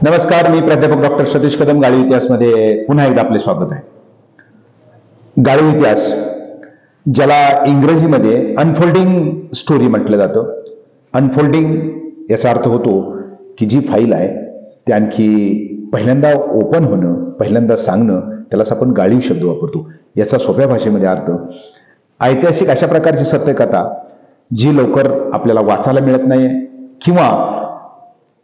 नमस्कार, मी प्राध्यापक डॉक्टर सतीश कदम. गाळीव इतिहासमध्ये पुन्हा एकदा आपले स्वागत आहे. गाळीव इतिहास, ज्याला इंग्रजीमध्ये अनफोल्डिंग स्टोरी म्हटलं जातं. अनफोल्डिंग याचा अर्थ होतो की जी फाईल आहे ती आणखी पहिल्यांदा ओपन होणं, पहिल्यांदा सांगणं, त्यालाच आपण गाळीव शब्द वापरतो. याचा सोप्या भाषेमध्ये अर्थ ऐतिहासिक अशा प्रकारची सत्यकथा जी लवकर आपल्याला वाचायला मिळत नाही किंवा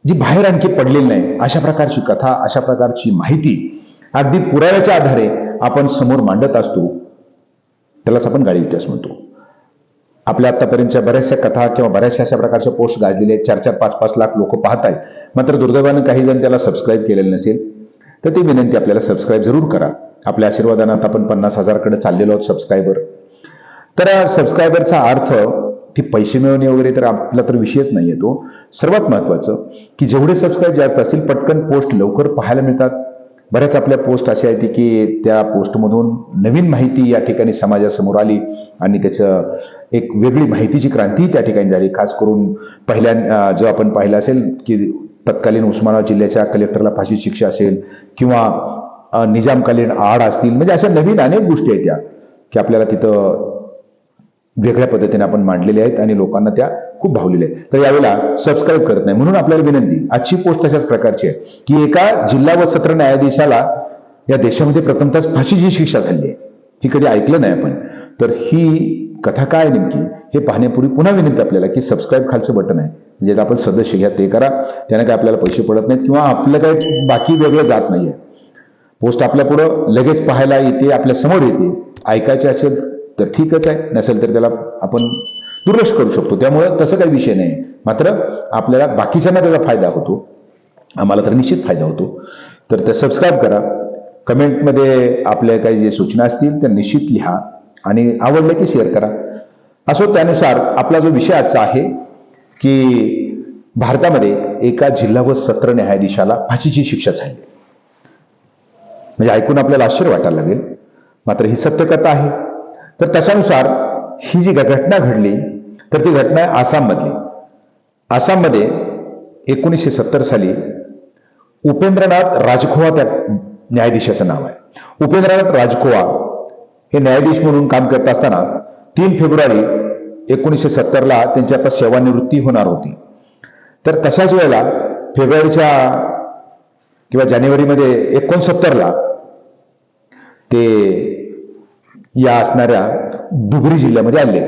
जी बाहेर आणखी पडलेली नाही, अशा प्रकारची कथा, अशा प्रकारची माहिती अगदी पुराव्याच्या आधारे आपण समोर मांडत असतो. त्यालाच आपण गाळीव इतिहास म्हणतो. आपल्या आतापर्यंतच्या बऱ्याचशा कथा किंवा बऱ्याचशा अशा प्रकारच्या पोस्ट गाजलेले आहेत. 4-4, 5-5 लाख लोक पाहत आहेत. मात्र दुर्दैवानं काही जण त्याला सबस्क्राईब केलेलं नसेल, तर ती विनंती आपल्याला सबस्क्राईब जरूर करा. आपल्या आशीर्वादानं आता आपण 50,000 कडे चाललेलो आहोत सबस्क्रायबर. तर सबस्क्रायबरचा अर्थ ती पैसे मिळवणे वगैरे तर आपला तर विषयच नाही येतो. सर्वात महत्वाचं की जेवढे सबस्क्राईब जास्त असतील, पटकन पोस्ट लवकर पाहायला मिळतात. बऱ्याच आपल्या पोस्ट अशा आहेत की त्या पोस्टमधून नवीन माहिती या ठिकाणी समाजासमोर आली आणि त्याचं एक वेगळी माहितीची क्रांती त्या ठिकाणी झाली. खास करून जो आपण पाहिलं असेल की तत्कालीन उस्मानाबाद जिल्ह्याच्या कलेक्टरला फाशी शिक्षा असेल किंवा निजामकालीन आड असतील, म्हणजे अशा नवीन अनेक गोष्टी आहेत त्या की आपल्याला तिथं वेगळ्या पद्धतीने आपण मांडलेल्या आहेत आणि लोकांना त्या खूप भावलेल्या आहेत. तर यावेळेला सबस्क्राईब करत नाही म्हणून आपल्याला विनंती. आजची पोस्ट अशाच प्रकारची आहे की एका जिल्हा व सत्र न्यायाधीशाला या देशामध्ये प्रथमतःच फाशीची शिक्षा झाली आहे. ही कधी ऐकलं नाही आपण. तर ही कथा काय नेमकी हे पाहण्यापूर्वी पुन्हा विनंती आपल्याला की सबस्क्राईब खालचं बटन आहे, म्हणजे आपण सदस्य घ्या, ते करा. त्याने काय आपल्याला पैसे पडत नाहीत किंवा आपलं काही बाकी वेगळं जात नाहीये. पोस्ट आपल्या पुढं लगेच पाहायला येते, आपल्या समोर येते. ऐकायचे असेल तर ठीकच आहे, नसेल तर त्याला आपण दुर्लक्ष करू शकतो. त्यामुळे तसं काही विषय नाही. मात्र आपल्याला बाकीच्यांना त्याचा फायदा होतो, आम्हाला तर निश्चित फायदा होतो. तर ते सबस्क्राईब करा. कमेंटमध्ये आपल्या काही जे सूचना असतील त्या निश्चित लिहा आणि आवडलं की शेअर करा. असो, त्यानुसार आपला जो विषय आजचा आहे की भारतामध्ये एका जिल्हा व सत्र न्यायाधीशाला फाशीची शिक्षा झाली. म्हणजे ऐकून आपल्याला आश्चर्य वाटायला लागेल, मात्र ही सत्यकथा आहे. तर त्याच्यानुसार ही जी घटना घडली, तर ती घटना आहे आसाममधली. आसाममध्ये 1970 साली उपेंद्रनाथ राजखोवा त्या न्यायाधीशाचं नाव आहे. उपेंद्रनाथ राजखोवा हे न्यायाधीश म्हणून काम करत असताना 3 फेब्रुवारी 1970 त्यांची आता सेवानिवृत्ती होणार होती. तर तशाच वेळेला फेब्रुवारीच्या किंवा जानेवारीमध्ये 69 ते या असणाऱ्या धुबरी जिल्ह्यामध्ये आले.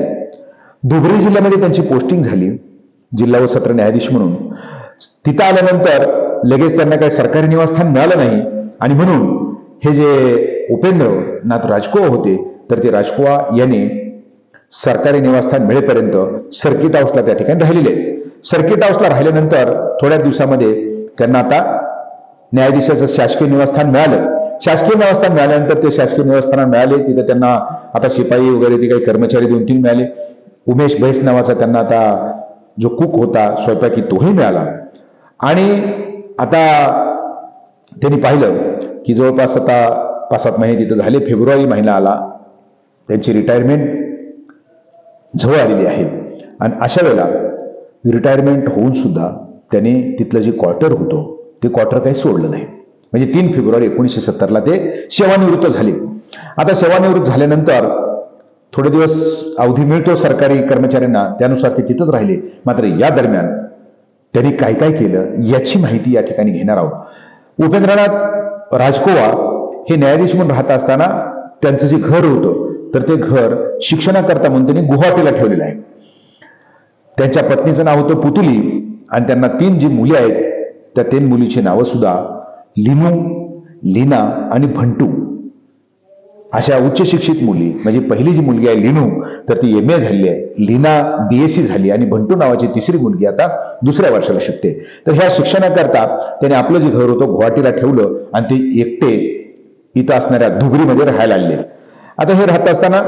धुबरी जिल्ह्यामध्ये त्यांची पोस्टिंग झाली जिल्हा व सत्र न्यायाधीश म्हणून. तिथं आल्यानंतर लगेच त्यांना काही सरकारी निवासस्थान मिळालं नाही आणि म्हणून हे जे उपेंद्रनाथ राजखोवा होते, तर ते राजखोवा यांनी सरकारी निवासस्थान मिळेपर्यंत सर्किट हाऊसला त्या ठिकाणी राहिलेले. सर्किट हाऊसला राहिल्यानंतर थोड्या दिवसामध्ये त्यांना आता न्यायाधीशाचं शासकीय निवासस्थान मिळालं. शासकीय निवासस्थान मिळाल्यानंतर ते शासकीय निवासस्थान मिळाले. तिथे त्यांना आता शिपाई वगैरे ते काही कर्मचारी 2-3 मिळाले. उमेश बैस नावाचा त्यांना आता जो कुक होता स्वयंपाकी, तोही मिळाला. आणि आता त्यांनी पाहिलं की जवळपास आता 5-7 महिने तिथं झाले. फेब्रुवारी महिना आला, त्यांची रिटायरमेंट जवळ आलेली आहे. आणि अशा वेळेला रिटायरमेंट होऊन सुद्धा त्यांनी तिथलं जे क्वार्टर होतं ते क्वार्टर काही सोडलं नाही. म्हणजे 3 फेब्रुवारी 1970 ते सेवानिवृत्त झाले. आता सेवानिवृत्त झाल्यानंतर थोडे दिवस अवधी मिळतो सरकारी कर्मचाऱ्यांना, त्यानुसार ते तिथंच राहिले. मात्र या दरम्यान त्यांनी काय काय केलं याची माहिती या ठिकाणी घेणार आहोत. उपेंद्रनाथ राजखोवा हे न्यायाधीश म्हणून राहत असताना त्यांचं जे घर होतं, तर ते घर शिक्षणाकरता म्हणून त्यांनी गुवाहाटीला ठेवलेलं आहे. त्यांच्या पत्नीचं नाव होतं पुतुली आणि त्यांना 3 जी मुली आहेत, त्या 3 मुलीची नावं सुद्धा लिनू, लीना आणि भंटू अशा उच्च शिक्षित मुली. म्हणजे पहिली जी मुलगी आहे लिनू, तर ती MA झाली आहे. लीना BSc झाली आणि भंटू नावाची 3री मुलगी आता 2ऱ्या वर्षाला शिकते. तर ह्या शिक्षणाकरता त्याने आपलं जे घर होतं गुवाहाटीला ठेवलं आणि ते एकटे इथं असणाऱ्या धुबरीमध्ये राहायला आले. आता हे राहत असताना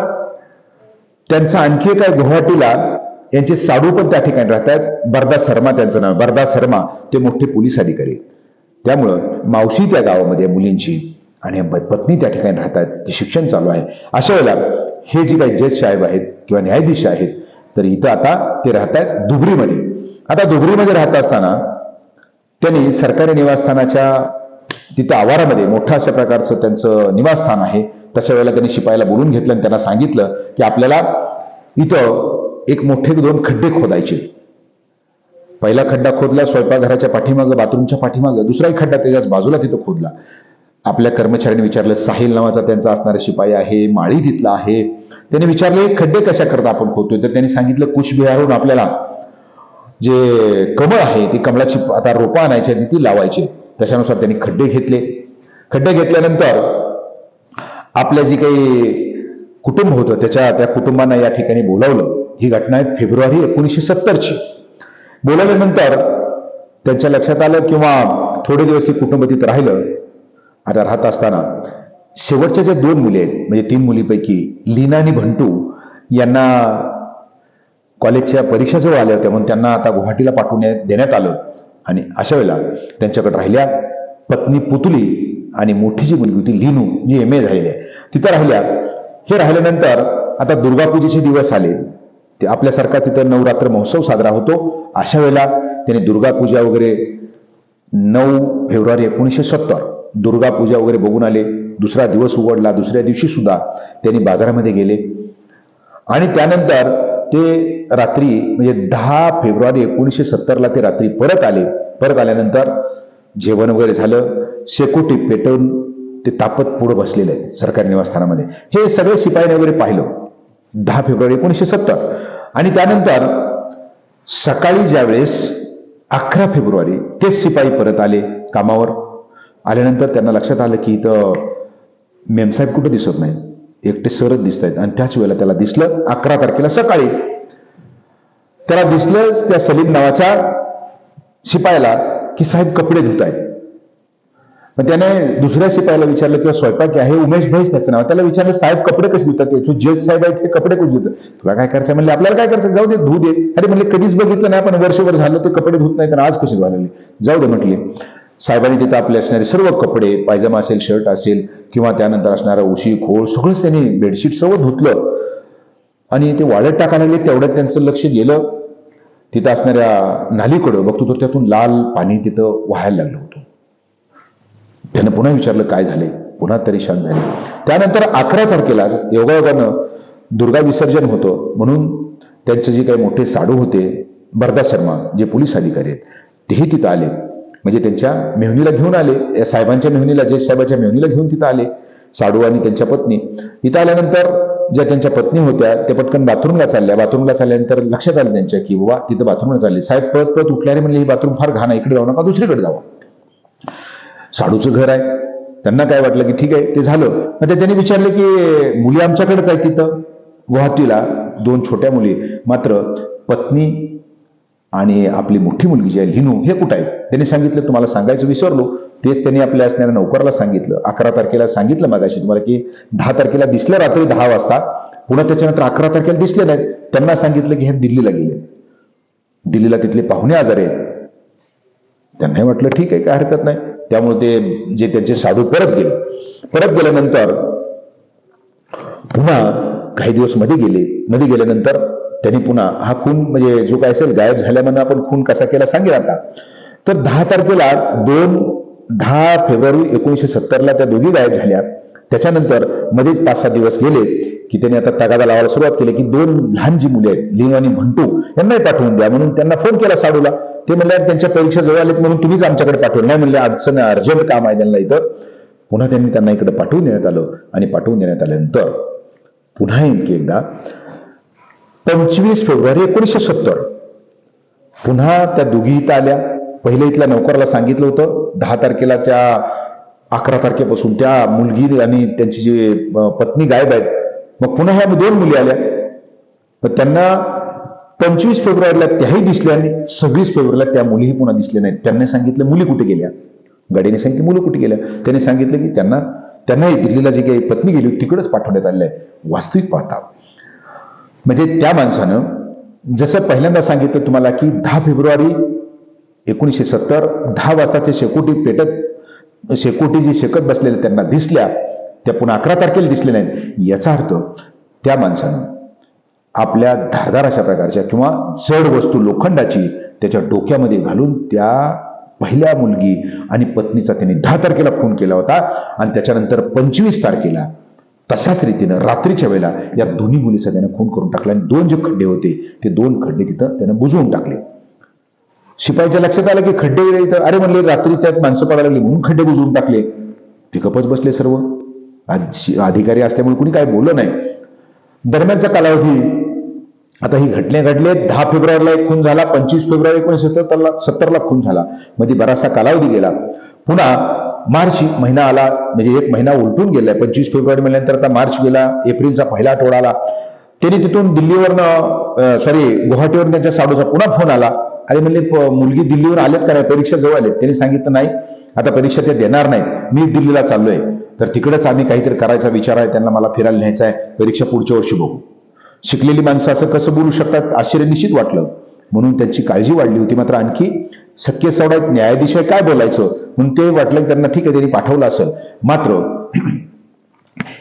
त्यांचं आणखी काय गुवाहाटीला यांचे साडू पण त्या ठिकाणी राहतात. बरदा शर्मा त्यांचं नाव. बरदा शर्मा ते मोठे पोलीस अधिकारी. त्यामुळं मावशी त्या गावामध्ये मुलींची आणि पत्नी त्या ठिकाणी राहतात, ते शिक्षण चालू आहे. अशा वेळेला हे जे काही जज साहेब आहेत किंवा न्यायाधीश आहेत, तर इथं आता ते राहत आहेत धुबरीमध्ये. आता धुबरीमध्ये राहत असताना त्यांनी सरकारी निवासस्थानाच्या तिथे आवारामध्ये मोठं अशा प्रकारचं त्यांचं निवासस्थान आहे. तशा वेळेला त्यांनी शिपायाला बोलून घेतलं आणि त्यांना सांगितलं की आपल्याला इथं एक मोठे 2 खड्डे खोदायचे. पहिला खड्डा खोदला स्वयंपाकघराच्या पाठीमागं, बाथरूमच्या पाठीमागं. दुसराही खड्डा त्याच्याच बाजूला तिथं खोदला. आपल्या कर्मचाऱ्यांनी विचारलं, साहिल नावाचा त्यांचा असणारा शिपाई आहे, माळी तिथला आहे. त्याने विचारले, खड्डे कशा करता आपण खोदतोय? तर त्यांनी सांगितलं, कुचबिहारहून आपल्याला जे कमळ आहे ती कमळाची आता रोपं आणायची आणि ती लावायची. त्याच्यानुसार त्यांनी खड्डे घेतले. खड्डे घेतल्यानंतर आपलं जे काही कुटुंब होतं त्या कुटुंबांना या ठिकाणी बोलावलं. ही घटना आहे फेब्रुवारी 1970ची. बोलावल्यानंतर त्यांच्या लक्षात आलं किंवा थोडे दिवस ते कुटुंब तिथं राहिलं. आता राहत असताना शेवटच्या ज्या 2 मुली आहेत, म्हणजे 3 मुलीपैकी लीना आणि भंटू यांना कॉलेजच्या परीक्षा जवळ आल्या होत्या, म्हणून त्यांना आता गुवाहाटीला पाठवून देण्यात आलं. आणि अशा वेळेला त्यांच्याकडे राहिल्या पत्नी पुतली आणि मोठी जी मुलगी होती लीनू, जी MA झालेली आहे, तिथं राहिल्या. हे राहिल्यानंतर आता दुर्गापूजेचे दिवस आले. ते आपल्यासारखा तिथं नवरात्र महोत्सव साजरा होतो. अशा वेळेला त्यांनी दुर्गापूजा वगैरे 9 फेब्रुवारी 1970 दुर्गापूजा वगैरे बघून आले. दुसरा दिवस उघडला. दुसऱ्या दिवशी सुद्धा त्यांनी बाजारामध्ये गेले आणि त्यानंतर ते रात्री म्हणजे 10 फेब्रुवारी 1970ला ते रात्री परत आले. परत आल्यानंतर जेवण वगैरे झालं. शेकोटी पेटवून ते तापत पुढे बसलेले आहेत सरकारी निवासस्थानामध्ये. हे सगळे शिपाईने वगैरे पाहिलं 10 फेब्रुवारी 1970. आणि त्यानंतर सकाळी ज्यावेळेस 11 फेब्रुवारी तेच शिपाई परत आले कामावर. आल्यानंतर त्यांना लक्षात आलं की इथं मेमसाहेब कुठं दिसत नाही, एकटे सरच दिसत आहेत. आणि त्याच वेळेला त्याला दिसलं 11 तारखेला सकाळी त्याला दिसलं त्या सलीम नावाच्या शिपायाला की साहेब कपडे धुत आहेत. मग त्याने दुसऱ्या शिपायाला विचारलं किंवा स्वयंपाकी आहे उमेश भाईच त्याचं नाव, त्याला विचारलं साहेब कपडे कसे धुतात? तू जज साहेब आहेत ते कपडे कसे धुतात? तुला काय करायचं म्हणले, आपल्याला काय करायचं, जाऊ दे धुऊ दे. अरे म्हणले कधीच बघितलं नाही आपण, वर्षभर झालं ते कपडे धुत नाही तर आज कसे धुवायला लागले? जाऊ दे म्हटले. साहेबांनी तिथं आपले असणारे सर्व कपडे, पायजमा असेल, शर्ट असेल किंवा त्यानंतर असणारा उशी खोळ सगळंच त्यांनी बेडशीट सर्व धुतलं आणि ते वाळत टाकायला लागले. तेवढ्यात त्यांचं लक्ष गेलं तिथं असणाऱ्या नालीकडं. बघतो तर त्यातून लाल पाणी तिथं वाहायला लागलं होतं. त्यानं पुन्हा विचारलं काय झाले, पुन्हा तरी शांत झाले. त्यानंतर 11 तारखेला योगायोगानं दुर्गा विसर्जन होतं म्हणून त्यांचे जे काही मोठे साडू होते बरदा शर्मा जे पोलीस अधिकारी आहेत तेही तिथं आले. म्हणजे त्यांच्या मेहुणीला घेऊन आले, या साहेबांच्या मेहुणीला, जय साहेबांच्या मेहुणीला घेऊन तिथं आले साडू आणि त्यांच्या पत्नी. इथं आल्यानंतर ज्या त्यांच्या पत्नी होत्या त्या पटकन बाथरूमला चालल्या. बाथरूमला चालल्यानंतर लक्षात आलं त्यांच्या की बाबा तिथं बाथरूमला चालले. साहेब पळत पळत उठल्याने म्हणले ही बाथरूम फार घाण आहे, इकडे जाऊ नका, दुसरीकडे जावं. साडूचं घर आहे. त्यांना काय वाटलं की ठीक आहे ते झालं. मग त्यांनी विचारले की मुली आमच्याकडेच आहेत तिथं गुवाहाटीला 2 छोट्या मुली, मात्र पत्नी आणि आपली मोठी मुलगी जी आहे लिनू हे कुठं आहेत? त्यांनी सांगितलं तुम्हाला सांगायचं विसरलो. तेच त्यांनी आपल्या असणाऱ्या नौकराला सांगितलं. 11 तारखेला सांगितलं मागाशी तुम्हाला की 10 तारखेला दिसलं रात्री 10 वाजता. पुन्हा त्याच्यानंतर 11 तारखेला दिसले नाहीत. त्यांना सांगितलं की हे दिल्लीला गेले, दिल्लीला तिथले पाहुणे आजार आहेत. त्यांनाही वाटलं ठीक आहे काय हरकत नाही. त्यामुळे ते जे त्यांचे साधू परत गेले. परत गेल्यानंतर पुन्हा काही दिवस मध्ये गेले. मध्ये गेल्यानंतर त्यांनी पुन्हा हा खून म्हणजे जो काय असेल गायब झाल्यामुळे आपण खून कसा केला सांगेल आता. तर 10 तारखेला 10 फेब्रुवारी 1970ला त्या दोघी गायब झाल्या. त्याच्यानंतर मध्येच 5-6 दिवस गेले की त्यांनी आता तगादा लावायला सुरुवात केली की 2 लहान जी मुले आहेत लीनू आणि भंटू यांनाही पाठवून द्या म्हणून त्यांना फोन केला साडूला. ते म्हणले त्यांच्या परीक्षा जवळ आलेत म्हणून तुम्हीच आमच्याकडे पाठवलं. नाही म्हणले अडचण अर्जंट काम आहे त्यांना इथं. पुन्हा त्यांनी त्यांना इकडे पाठवून देण्यात आलं आणि पाठवून देण्यात आल्यानंतर पुन्हा एकदा 25 फेब्रुवारी 1970 पुन्हा त्या दोघी इथं आल्या. पहिले इथल्या नौकराला सांगितलं होतं 10 तारखेला त्या 11 तारखेपासून त्या मुलगी आणि त्यांची जी पत्नी गायब आहेत. मग पुन्हा ह्या 2 मुली आल्या. मग त्यांना 25 फेब्रुवारीला त्याही दिसल्या आणि 26 फेब्रुवारीला त्या मुलीही पुन्हा दिसल्या नाहीत. त्यांनी सांगितलं मुली कुठे गेल्या? गाडीने सांगितलं मुलं कुठे गेल्या? त्यांनी सांगितलं की त्यांनाही दिल्लीला जी काही पत्नी गेली तिकडेच पाठवण्यात आलेलं आहे. वास्तविक पाहता म्हणजे त्या माणसानं जसं पहिल्यांदा सांगितलं तुम्हाला की 10 फेब्रुवारी 1970 10 वाजताचे शेकोटी जी शेकत बसलेल्या त्यांना दिसल्या, त्या पुन्हा 11 तारखेला दिसल्या नाहीत. याचा अर्थ त्या माणसानं आपल्या धारदार अशा प्रकारच्या किंवा जड वस्तू लोखंडाची त्याच्या डोक्यामध्ये घालून त्या पहिल्या मुलगी आणि पत्नीचा त्यांनी 10 तारखेला खून केला होता आणि त्याच्यानंतर 25 तारखेला तशाच रीतीनं रात्रीच्या वेळेला या दोन्ही मुलीचा त्याने खून करून टाकला आणि 2 जे खड्डे होते ते 2 खड्डे तिथं त्याने बुजवून टाकले. शिपाईच्या लक्षात आलं की खड्डे इथं, अरे म्हणले रात्री त्यात माणसं पडायला लागली म्हणून खड्डे बुजवून टाकले. ते गपच बसले सर्व. अधिकारी असल्यामुळे कुणी काय बोललं नाही. दरम्यानचा कालावधी, आता ही घटने घडले 10 फेब्रुवारीला एक खून झाला, 25 फेब्रुवारी 1970ला खून झाला. मध्ये बराचसा कालावधी गेला. पुन्हा मार्च महिना आला, म्हणजे एक महिना उलटून गेलाय. 25 फेब्रुवारी म्हणल्यानंतर आता मार्च गेला, एप्रिलचा पहिला आठवडा आला. त्यांनी तिथून दिल्लीवरनं गुवाहाटीवरून त्यांच्या साडूचा पुन्हा फोन आला. अरे म्हणले मुलगी दिल्लीवर आलेत का नाही, परीक्षा जवळ आलेत. त्यांनी सांगितलं नाही, आता परीक्षा ते देणार नाही, मी दिल्लीला चाललोय, तर तिकडेच आम्ही काहीतरी करायचा विचार आहे, त्यांना मला फिरायला न्यायचं आहे, परीक्षा पुढच्या वर्षी बघू. शिकलेली माणसं असं कसं बोलू शकतात, आश्चर्य निश्चित वाटलं. म्हणून त्यांची काळजी वाढली होती. मात्र आणखी शक्य सवडात न्यायाधीश काय बोलायचं म्हणून ते वाटलं की त्यांना ठीक आहे, त्यांनी पाठवलं असेल. मात्र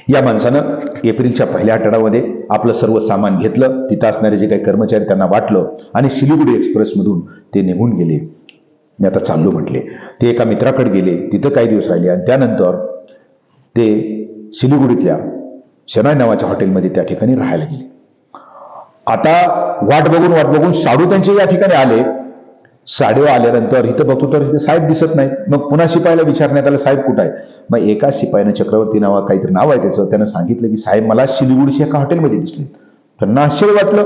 या माणसानं एप्रिलच्या पहिल्या आठवड्यामध्ये आपलं सर्व सामान घेतलं, तिथं असणारे जे काही कर्मचारी त्यांना वाटलं आणि सिलिगुडी एक्सप्रेसमधून ते निघून गेले. मी आता चाललो म्हटले. ते एका मित्राकडे गेले, तिथं काही दिवस राहिले आणि त्यानंतर ते सिलिगुडीतल्या शनाय नावाच्या हॉटेलमध्ये त्या ठिकाणी राहायला गेले. आता वाट बघून साडू त्यांचे या ठिकाणी आले. साडू आल्यानंतर इथं बघतो तर इथे साहेब दिसत नाहीत. मग पुन्हा शिपायाला विचारण्यात आलं, साहेब कुठं आहे? मग एका शिपायानं, चक्रवर्ती काहीतरी नाव आहे त्याचं, सांगितलं की साहेब मला सिलिगुडीच्या एका हॉटेलमध्ये दिसले. त्यांना आश्चर्य वाटलं,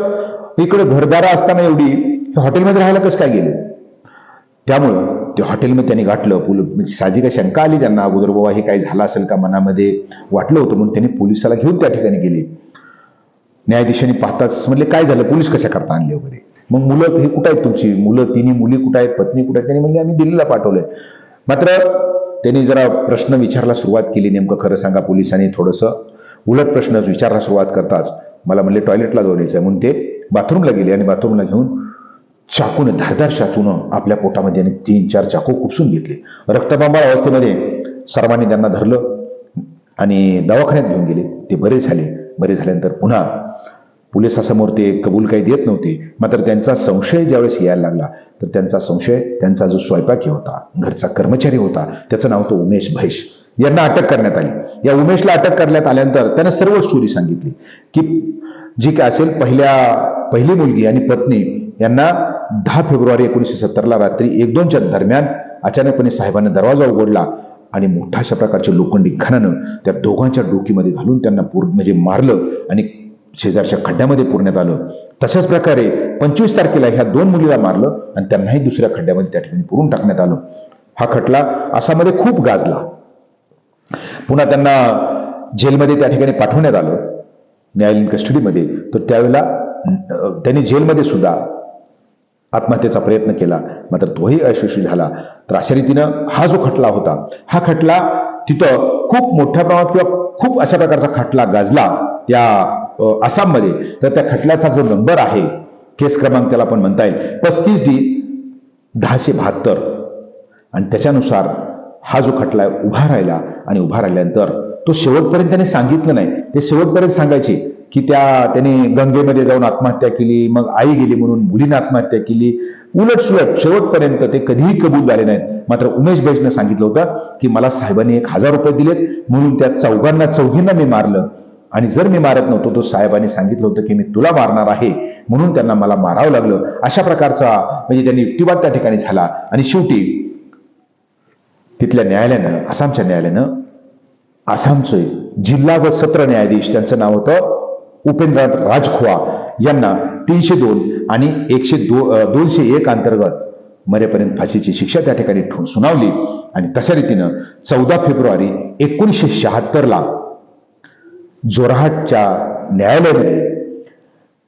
इकडे घरदारा असताना एवढी हॉटेलमध्ये राहायला कसं काय गेले? त्यामुळं ते हॉटेलमध्ये त्यांनी गाठलं. म्हणजे साहजिक शंका आली त्यांना अगोदर, बाबा हे काही झालं असेल का, मनामध्ये वाटलं होतं. म्हणून त्यांनी पोलिसाला घेऊन त्या ठिकाणी गेले. न्यायाधीशांनी पाहताच म्हणले, काय झालं, पोलीस कशा करता आणले वगैरे. मग मुलं हे कुठं आहेत तुमची, मुलं तिन्ही मुली कुठं आहेत, पत्नी कुठं आहेत? त्यांनी म्हणले आम्ही दिल्लीला पाठवलंय. मात्र त्यांनी जरा प्रश्न विचारायला सुरुवात केली. नेमकं खरं सांगा. पोलिसांनी थोडंसं उलट प्रश्न विचारायला सुरुवात करताच मला म्हणले टॉयलेटला जाऊन यायचं, म्हणून ते बाथरूमला गेले आणि बाथरूमला घेऊन चाकून, धारदार चाकूनं आपल्या पोटामध्ये 3-4 चाकू खुपसून घेतले. रक्तबंबाळ अवस्थेमध्ये सर्वांनी त्यांना धरलं आणि दवाखान्यात घेऊन गेले. ते बरे झाले. बरे झाल्यानंतर पुन्हा पोलिसासमोर ते कबूल काही देत नव्हते. मात्र त्यांचा संशय ज्यावेळेस यायला लागला तर त्यांचा संशय, त्यांचा जो स्वयंपाकी होता, घरचा कर्मचारी होता, त्याचं नाव होतं उमेश भैश, यांना अटक करण्यात आली. या उमेशला अटक करण्यात आल्यानंतर त्याने सर्व स्टोरी सांगितली की जी काय असेल, पहिली मुलगी आणि पत्नी यांना 10 फेब्रुवारी 1970ला रात्री 1-2च्या दरम्यान अचानकपणे साहेबांनी दरवाजा उघडला आणि मोठ्या अशा प्रकारच्या लोखंडी घणानं त्या दोघांच्या डोकीमध्ये घालून त्यांना म्हणजे मारलं आणि शेजारच्या खड्ड्यामध्ये पुरण्यात आलं. तशाच प्रकारे 25 तारखेला ह्या 2 मुलीला मारलं आणि त्यांनाही दुसऱ्या खड्ड्यामध्ये त्या ठिकाणी पुरून टाकण्यात आलं. हा खटला आसाममध्ये खूप गाजला. पुन्हा त्यांना जेलमध्ये त्या ठिकाणी पाठवण्यात आलं, न्यायालयीन कस्टडीमध्ये. तर त्यावेळेला त्यांनी जेलमध्ये सुद्धा आत्महत्येचा प्रयत्न केला, मात्र तोही अयशस्वी झाला. तर अशा रीतीनं हा जो खटला होता, हा खटला तिथं खूप मोठ्या प्रमाणात किंवा खूप अशा प्रकारचा खटला गाजला त्या आसाममध्ये. तर त्या खटल्याचा जो नंबर आहे, केस क्रमांक त्याला आपण म्हणता येईल, 35D-1072, आणि त्याच्यानुसार हा जो खटला उभा राहिला. आणि उभा राहिल्यानंतर तो शेवटपर्यंत त्याने सांगितलं नाही. ते शेवटपर्यंत सांगायचे की त्यांनी गंगेमध्ये जाऊन आत्महत्या केली, मग आई गेली म्हणून मुलीने आत्महत्या केली. उलट सुलट शेवटपर्यंत ते कधीही कबूल झाले नाहीत. मात्र उमेश भैसनं सांगितलं होतं की मला साहेबांनी 1000 रुपये दिलेत म्हणून त्या चौघींना मी मारलं, आणि जर मी मारत नव्हतो तो साहेबांनी सांगितलं होतं की मी तुला मारणार आहे म्हणून त्यांना मला मारावं लागलं. अशा प्रकारचा म्हणजे त्यांनी युक्तिवाद त्या ठिकाणी झाला. आणि शेवटी तिथल्या न्यायालयानं, आसामच्या न्यायालयानं, आसामचे जिल्हा व सत्र न्यायाधीश, त्यांचं नाव होतं उपेंद्रनाथ राजखोवा, यांना 302 आणि 201 अंतर्गत मरेपर्यंत फाशीची शिक्षा त्या ठिकाणी सुनावली. आणि तशा रीतीनं 14 फेब्रुवारी 1976ला जोरहाटच्या न्यायालयामध्ये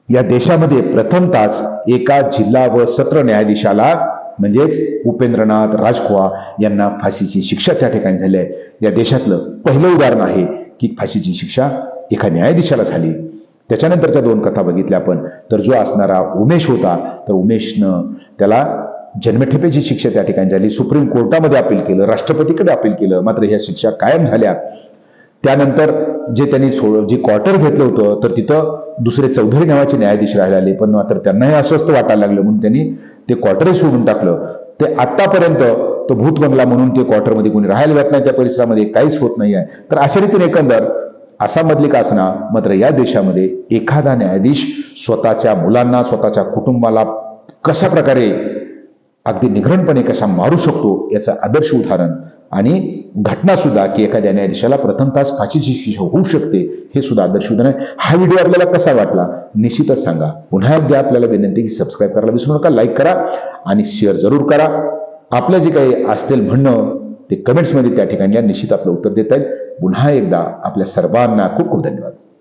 या देशामध्ये प्रथमताच एका जिल्हा व सत्र न्यायाधीशाला म्हणजेच उपेंद्रनाथ राजखोवा यांना फाशीची शिक्षा त्या ठिकाणी झाली आहे. या देशातलं पहिलं उदाहरण आहे की फाशीची शिक्षा एका न्यायाधीशाला झाली. त्याच्यानंतरच्या 2 कथा बघितल्या आपण, तर जो असणारा उमेश होता, तर उमेशनं त्याला जन्मठेपेची शिक्षा त्या ठिकाणी झाली. सुप्रीम कोर्टामध्ये अपील केलं, राष्ट्रपतीकडे अपील केलं, मात्र ह्या शिक्षा कायम झाल्या. त्यानंतर जे त्यांनी जे क्वार्टर घेतलं होतं, तर तिथं दुसरे चौधरी नावाचे न्यायाधीश राहायला आले, पण मात्र त्यांनाही अस्वस्थ वाटायला लागलं म्हणून त्यांनी ते क्वार्टरही सोडून टाकलं. ते आतापर्यंत तो भूत बंगला म्हणून ते क्वार्टरमध्ये कोणी राहायला जात नाही, त्या परिसरामध्ये काहीच होत नाही आहे. तर अशा रीतीने एकंदर आसाममधली का असना, मात्र या देशामध्ये एखादा न्यायाधीश स्वतःच्या मुलांना, स्वतःच्या कुटुंबाला कशा प्रकारे अगदी निघृणपणे कसा मारू शकतो याचं आदर्श उदाहरण, आणि घटना सुद्धा की एखाद्या न्यायाधीशाला प्रथमतःच फाशीची शिक्षा होऊ शकते हे सुद्धा आदर्श उदाहरण आहे. हा व्हिडिओ आपल्याला कसा वाटला निश्चितच सांगा. पुन्हा एकदा आपल्याला विनंती की सबस्क्राईब करायला विसरू नका, लाईक करा आणि शेअर जरूर करा. आपलं जे काही असतील म्हणणं ते कमेंट्समध्ये त्या ठिकाणी निश्चित आपलं उत्तर देता येईल. पुन्हा एकदा आपल्या सर्वांना खूप खूप धन्यवाद.